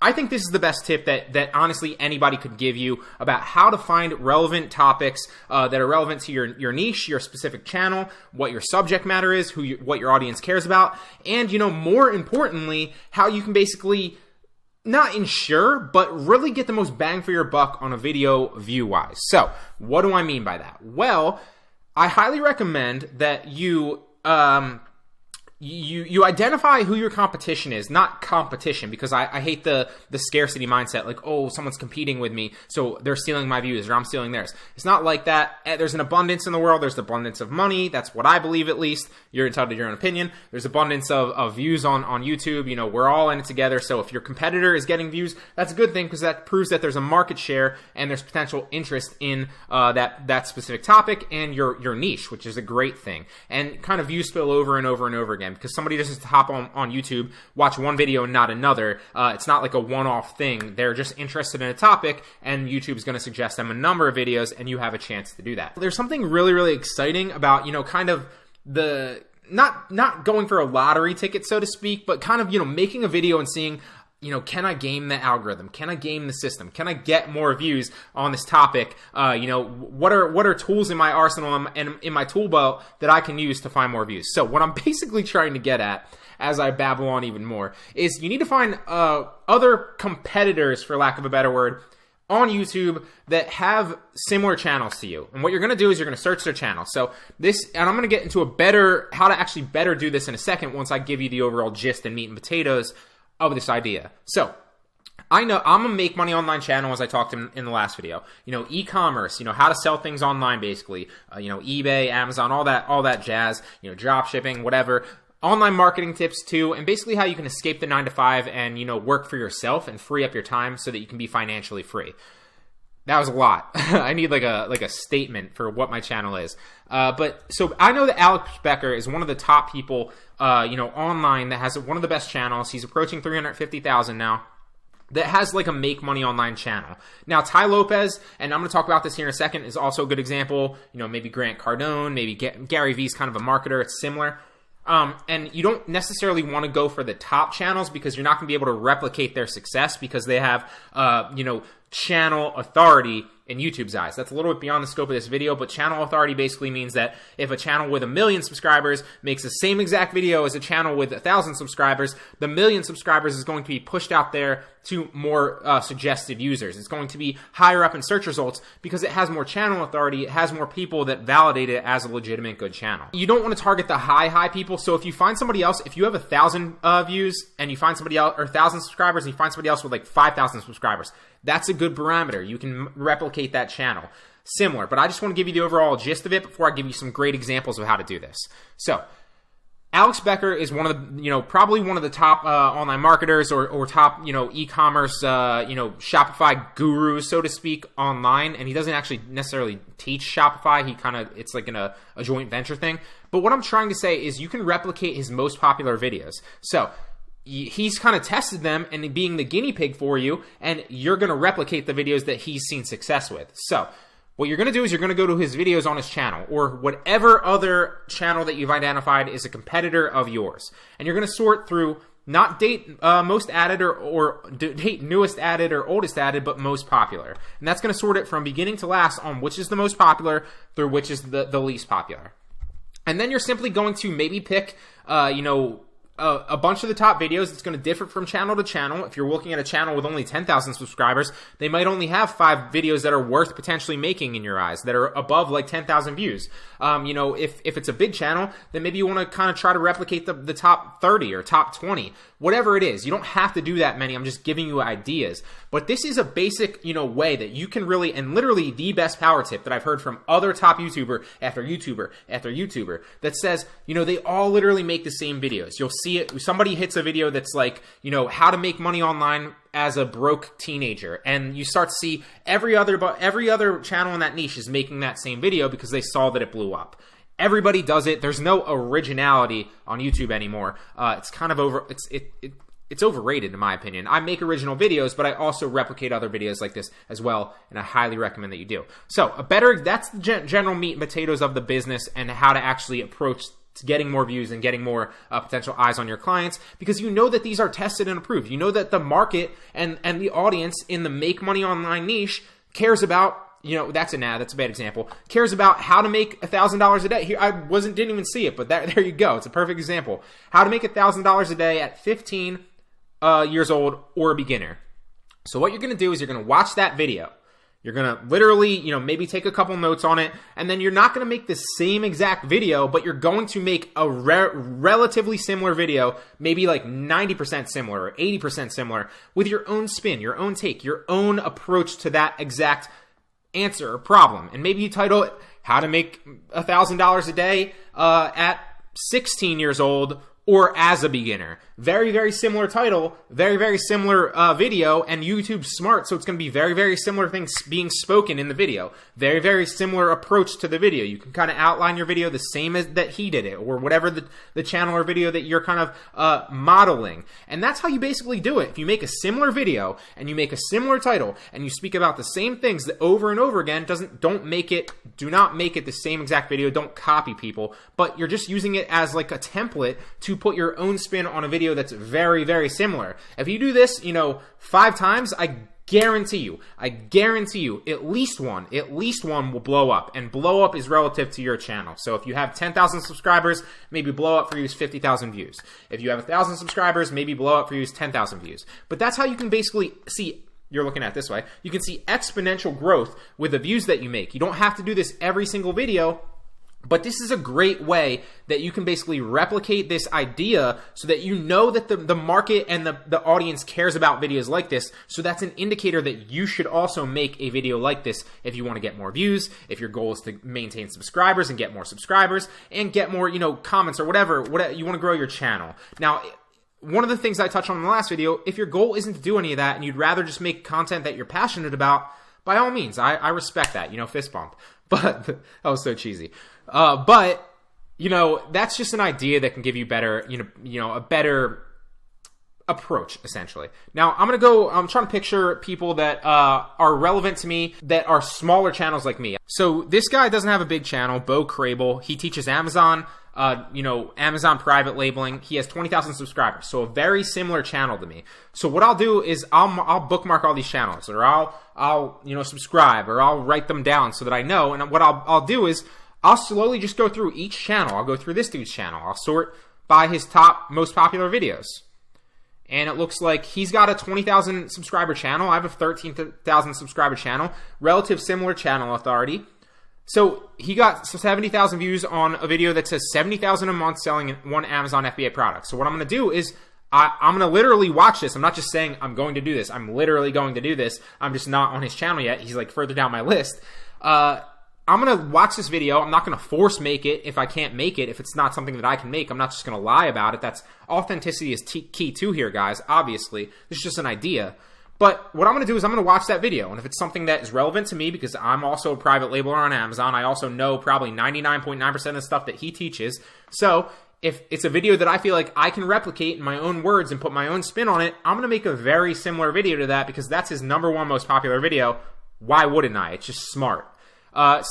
I think this is the best tip that honestly anybody could give you about how to find relevant topics that are relevant to your niche, your specific channel, what your subject matter is, what your audience cares about, and, you know, more importantly, how you can basically not ensure, but really get the most bang for your buck on a video view-wise. So, what do I mean by that? Well, I highly recommend that you identify who your competition is, not competition, because I hate the scarcity mindset, like, oh, someone's competing with me, so they're stealing my views, or I'm stealing theirs. It's not like that. There's an abundance in the world. There's abundance of money. That's what I believe, at least. You're entitled to your own opinion. There's abundance of views on YouTube. You know, we're all in it together, so if your competitor is getting views, that's a good thing, because that proves that there's a market share and there's potential interest in that specific topic and your niche, which is a great thing. And kind of views spill over and over and over again, because somebody doesn't hop on YouTube, watch one video and not another. It's not like a one-off thing. They're just interested in a topic, and YouTube is going to suggest them a number of videos, and you have a chance to do that. There's something really, really exciting about, you know, kind of the not going for a lottery ticket, so to speak, but kind of, you know, making a video and seeing, you know, can I game the algorithm? Can I game the system? Can I get more views on this topic? You know, what are tools in my arsenal and in my tool belt that I can use to find more views? So what I'm basically trying to get at, as I babble on even more, is you need to find other competitors, for lack of a better word, on YouTube that have similar channels to you. And what you're going to do is you're going to search their channel. So this, and I'm going to get into how to actually better do this in a second once I give you the overall gist and meat and potatoes of this idea. So I know I'm a make money online channel, as I talked in the last video. You know, e-commerce, you know, how to sell things online, basically. You know, eBay, Amazon, all that jazz, you know, drop shipping, whatever. Online marketing tips too, and basically how you can escape the 9-to-5 and, you know, work for yourself and free up your time so that you can be financially free. That was a lot. I need like a statement for what my channel is. But so I know that Alex Becker is one of the top people, you know, online that has one of the best channels. He's approaching 350,000 now. That has like a make money online channel. Now, Ty Lopez, and I'm going to talk about this here in a second, is also a good example. You know, maybe Grant Cardone, maybe Gary Vee's kind of a marketer. It's similar. And you don't necessarily want to go for the top channels because you're not going to be able to replicate their success because they have, you know, channel authority in YouTube's eyes. That's a little bit beyond the scope of this video, but channel authority basically means that if a channel with 1 million subscribers makes the same exact video as a channel with 1,000 subscribers, the 1 million subscribers is going to be pushed out there to more suggested users. It's going to be higher up in search results because it has more channel authority. It has more people that validate it as a legitimate good channel. You don't want to target the high people. So if you find somebody else, if you have 1,000 views and you find somebody else, or 1,000 subscribers, and you find somebody else with like 5,000 subscribers, that's a good barometer. You can replicate that channel. Similar, but I just want to give you the overall gist of it before I give you some great examples of how to do this. So, Alex Becker is one of the, you know, probably one of the top online marketers or top, you know, e-commerce, you know, Shopify gurus, so to speak, online. And he doesn't actually necessarily teach Shopify. He kind of, it's like in a joint venture thing. But what I'm trying to say is you can replicate his most popular videos. So, he's kind of tested them and being the guinea pig for you, and you're going to replicate the videos that he's seen success with. So what you're going to do is you're going to go to his videos on his channel or whatever other channel that you've identified is a competitor of yours. And you're going to sort through not date most added or date newest added or oldest added, but most popular. And that's going to sort it from beginning to last on which is the most popular through which is the least popular. And then you're simply going to maybe pick, you know, a bunch of the top videos. It's going to differ from channel to channel. If you're looking at a channel with only 10,000 subscribers, they might only have 5 videos that are worth potentially making in your eyes, that are above like 10,000 views. You know, if it's a big channel, then maybe you want to kind of try to replicate the top 30 or top 20, whatever it is. You don't have to do that many. I'm just giving you ideas. But this is a basic, you know, way that you can really, and literally the best power tip that I've heard from other top YouTuber after YouTuber after YouTuber that says, you know, they all literally make the same videos. You'll see it. Somebody hits a video that's like, you know, how to make money online as a broke teenager, and you start to see every other channel in that niche is making that same video because they saw that it blew up. Everybody does it. There's no originality on YouTube anymore. It's kind of it's overrated in my opinion. I make original videos, but I also replicate other videos like this as well, and I highly recommend that you do. So that's the general meat and potatoes of the business and how to actually approach getting more views and getting more potential eyes on your clients, because you know that these are tested and approved. You know that the market and the audience in the make money online niche cares about, that's a bad example, cares about how to make $1,000 a day. Here, I didn't even see it, but there you go. It's a perfect example. How to make $1,000 a day at 15 years old or a beginner. So what you're going to do is you're going to watch that video. You're going to literally, maybe take a couple notes on it, and then you're not going to make the same exact video, but you're going to make a relatively similar video, maybe like 90% similar or 80% similar, with your own spin, your own take, your own approach to that exact answer or problem. And maybe you title it, How to Make $1,000 a Day at 16 years old or as a beginner. Very, very similar title, very, very similar video, and YouTube's smart, so it's going to be very, very similar things being spoken in the video. Very, very similar approach to the video. You can kind of outline your video the same as that he did it, or whatever the channel or video that you're kind of modeling. And that's how you basically do it. If you make a similar video, and you make a similar title, and you speak about the same things that over and over again, do not make it the same exact video, don't copy people, but you're just using it as like a template to put your own spin on a video that's very, very similar. If you do this, 5 times, I guarantee you, at least one will blow up, and blow up is relative to your channel. So if you have 10,000 subscribers, maybe blow up for you is 50,000 views. If you have 1,000 subscribers, maybe blow up for you is 10,000 views. But that's how you can basically see. You're looking at it this way. You can see exponential growth with the views that you make. You don't have to do this every single video, but this is a great way that you can basically replicate this idea so that you know that the market and the audience cares about videos like this. So that's an indicator that you should also make a video like this if you want to get more views, if your goal is to maintain subscribers and get more subscribers and get more, comments or whatever you want to grow your channel. Now, one of the things I touched on in the last video, if your goal isn't to do any of that and you'd rather just make content that you're passionate about, by all means, I respect that, fist bump. But that was so cheesy. But that's just an idea that can give you better, a better approach, essentially. Now, I'm trying to picture people that are relevant to me that are smaller channels like me. So this guy doesn't have a big channel, Bo Crable. He teaches Amazon, Amazon private labeling. He has 20,000 subscribers, so a very similar channel to me. So what I'll do is I'll bookmark all these channels, or I'll subscribe, or I'll write them down so that I know. And what I'll do is I'll slowly just go through each channel. I'll go through this dude's channel. I'll sort by his top most popular videos. And it looks like he's got a 20,000 subscriber channel. I have a 13,000 subscriber channel. Relative similar channel authority. So he got 70,000 views on a video that says 70,000 a month selling one Amazon FBA product. So what I'm going to do is I'm going to literally watch this. I'm not just saying I'm going to do this. I'm literally going to do this. I'm just not on his channel yet. He's like further down my list. I'm going to watch this video. I'm not going to force make it if I can't make it. If it's not something that I can make, I'm not just going to lie about it. That's authenticity is key too here, guys. Obviously, this is just an idea. But what I'm going to do is I'm going to watch that video. And if it's something that is relevant to me, because I'm also a private labeler on Amazon, I also know probably 99.9% of the stuff that he teaches. So if it's a video that I feel like I can replicate in my own words and put my own spin on it, I'm going to make a very similar video to that because that's his #1 most popular video. Why wouldn't I? It's just smart.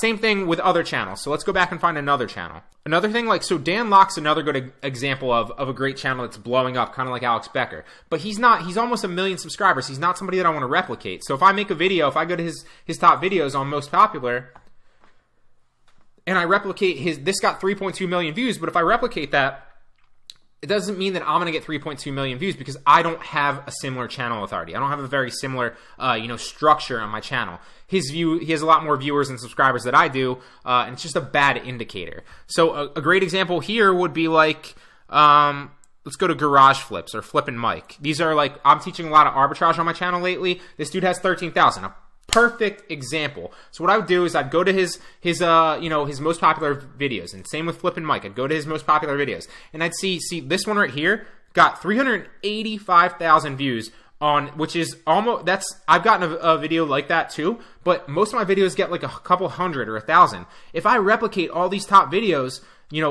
Same thing with other channels. So let's go back and find another channel. Another thing, so Dan Locke's another good example of a great channel that's blowing up, kind of like Alex Becker. But he's almost 1 million subscribers. He's not somebody that I want to replicate. So if I make a video, if I go to his top videos on most popular, and I replicate this got 3.2 million views, but if I replicate that, it doesn't mean that I'm going to get 3.2 million views because I don't have a similar channel authority. I don't have a very similar, structure on my channel. He has a lot more viewers and subscribers than I do, and it's just a bad indicator. So a great example here would be like, let's go to Garage Flips or Flippin' Mike. These are I'm teaching a lot of arbitrage on my channel lately. This dude has 13,000. A perfect example. So what I would do is I'd go to his most popular videos, and same with Flippin' Mike. I'd go to his most popular videos, and I'd see this one right here got 385,000 views on, which is almost, I've gotten a video like that too, but most of my videos get like a couple hundred or 1,000. If I replicate all these top videos,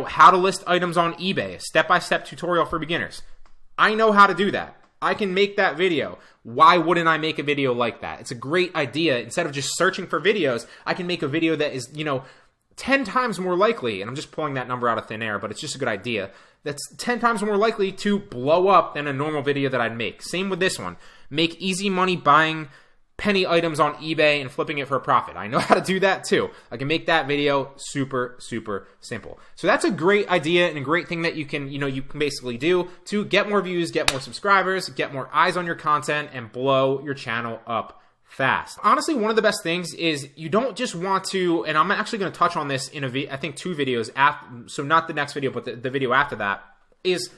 how to list items on eBay, a step-by-step tutorial for beginners, I know how to do that. I can make that video. Why wouldn't I make a video like that? It's a great idea. Instead of just searching for videos, I can make a video that is, 10 times more likely, and I'm just pulling that number out of thin air, but it's just a good idea, that's 10 times more likely to blow up than a normal video that I'd make. Same with this one. Make easy money buying penny items on eBay and flipping it for a profit. I know how to do that too. I can make that video super, super simple. So that's a great idea and a great thing that you can basically do to get more views, get more subscribers, get more eyes on your content, and blow your channel up fast. Honestly, one of the best things is you don't just want to, and I'm actually going to touch on this in I think 2 videos after, so not the next video, but the video after that, is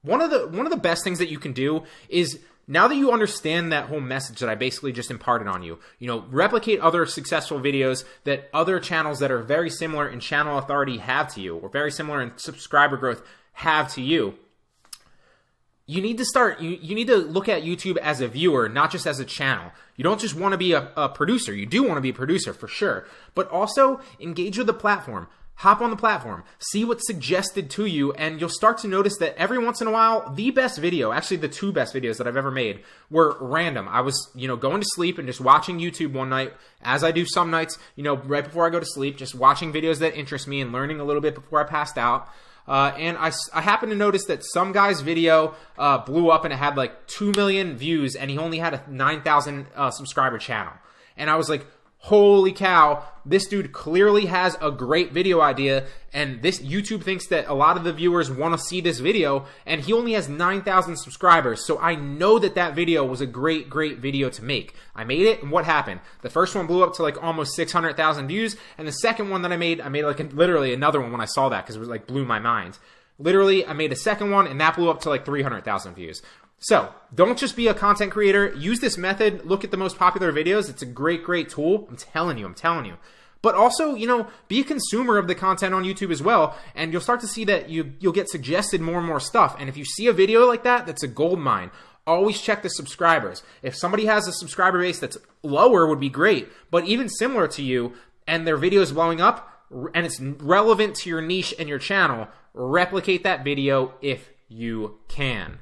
one of the best things that you can do is, now that you understand that whole message that I basically just imparted on you, replicate other successful videos that other channels that are very similar in channel authority have to you, or very similar in subscriber growth have to you. You need to start, you need to look at YouTube as a viewer, not just as a channel. You don't just want to be a producer. You do want to be a producer for sure, but also engage with the platform. Hop on the platform, see what's suggested to you, and you'll start to notice that every once in a while, the best video, actually the 2 best videos that I've ever made, were random. I was, going to sleep and just watching YouTube one night, as I do some nights, right before I go to sleep, just watching videos that interest me and learning a little bit before I passed out. And I happened to notice that some guy's video blew up and it had like 2 million views, and he only had a 9,000 subscriber channel. And I was like, holy cow, this dude clearly has a great video idea, and this YouTube thinks that a lot of the viewers want to see this video, and he only has 9,000 subscribers, so I know that that video was a great video to make. I made it, and what happened? The first one blew up to like almost 600,000 views, and the second one that I made like literally another one when I saw that, because it was like blew my mind. Literally, I made a second one, and that blew up to like 300,000 views. So, don't just be a content creator. Use this method. Look at the most popular videos. It's a great tool. I'm telling you. But also, be a consumer of the content on YouTube as well, and you'll start to see that you'll get suggested more and more stuff. And if you see a video like that, that's a gold mine. Always check the subscribers. If somebody has a subscriber base that's lower, would be great, but even similar to you, and their video is blowing up, and it's relevant to your niche and your channel, replicate that video if you can.